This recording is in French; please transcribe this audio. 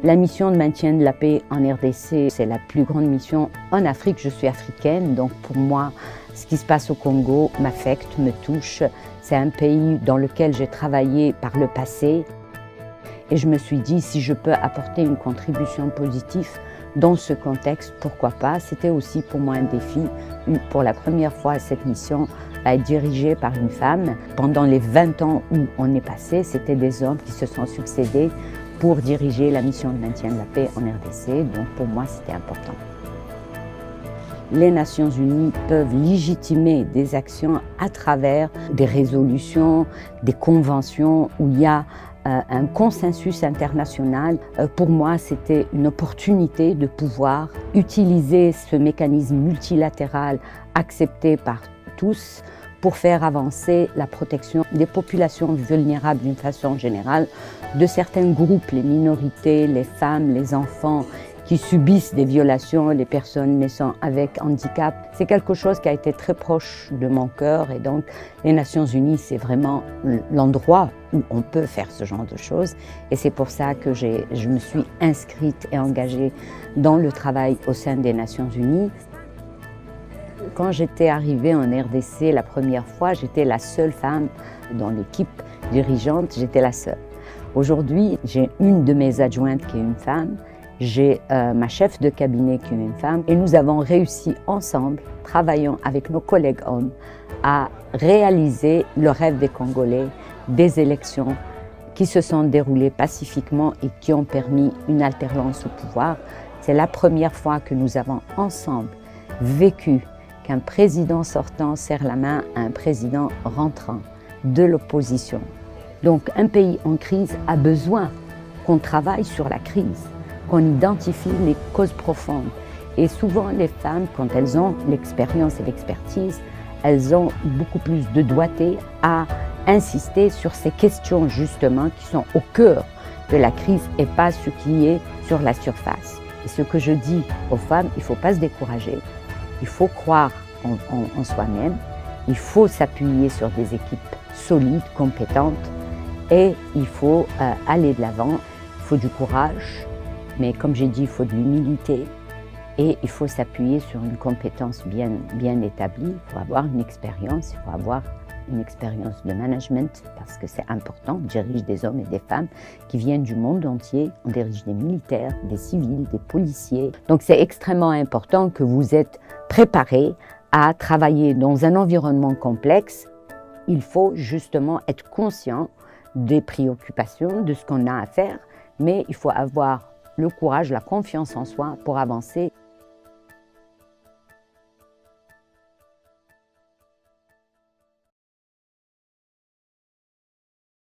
La mission de maintien de la paix en RDC, c'est la plus grande mission en Afrique. Je suis africaine, donc pour moi, ce qui se passe au Congo m'affecte, me touche. C'est un pays dans lequel j'ai travaillé par le passé. Et je me suis dit, si je peux apporter une contribution positive dans ce contexte, pourquoi pas. C'était aussi pour moi un défi. Pour la première fois, cette mission va être dirigée par une femme. Pendant les 20 ans où on est passé, c'était des hommes qui se sont succédés pour diriger la mission de maintien de la paix en RDC. Donc pour moi, c'était important. Les Nations Unies peuvent légitimer des actions à travers des résolutions, des conventions où il y a un consensus international. Pour moi, c'était une opportunité de pouvoir utiliser ce mécanisme multilatéral accepté par tous pour faire avancer la protection des populations vulnérables d'une façon générale, de certains groupes, les minorités, les femmes, les enfants qui subissent des violations, les personnes naissant avec handicap. C'est quelque chose qui a été très proche de mon cœur et donc les Nations Unies, c'est vraiment l'endroit où on peut faire ce genre de choses et c'est pour ça que je me suis inscrite et engagée dans le travail au sein des Nations Unies. Quand j'étais arrivée en RDC la première fois, j'étais la seule femme dans l'équipe dirigeante, j'étais la seule. Aujourd'hui, j'ai une de mes adjointes qui est une femme, j'ai ma chef de cabinet qui est une femme et nous avons réussi ensemble, travaillant avec nos collègues hommes, à réaliser le rêve des Congolais, des élections qui se sont déroulées pacifiquement et qui ont permis une alternance au pouvoir. C'est la première fois que nous avons ensemble vécu qu'un président sortant serre la main à un président rentrant de l'opposition. Donc un pays en crise a besoin qu'on travaille sur la crise, qu'on identifie les causes profondes. Et souvent les femmes, quand elles ont l'expérience et l'expertise, elles ont beaucoup plus de doigté à insister sur ces questions justement qui sont au cœur de la crise et pas ce qui est sur la surface. Et ce que je dis aux femmes, il ne faut pas se décourager. Il faut croire en soi-même, il faut s'appuyer sur des équipes solides, compétentes et il faut aller de l'avant. Il faut du courage, mais comme j'ai dit, il faut de l'humilité et il faut s'appuyer sur une compétence bien établie. Il faut avoir une expérience, il faut avoir une expérience de management parce que c'est important. On dirige des hommes et des femmes qui viennent du monde entier. On dirige des militaires, des civils, des policiers. Donc c'est extrêmement important que vous êtes préparés à travailler dans un environnement complexe. Il faut justement être conscient des préoccupations, de ce qu'on a à faire, mais il faut avoir le courage, la confiance en soi pour avancer.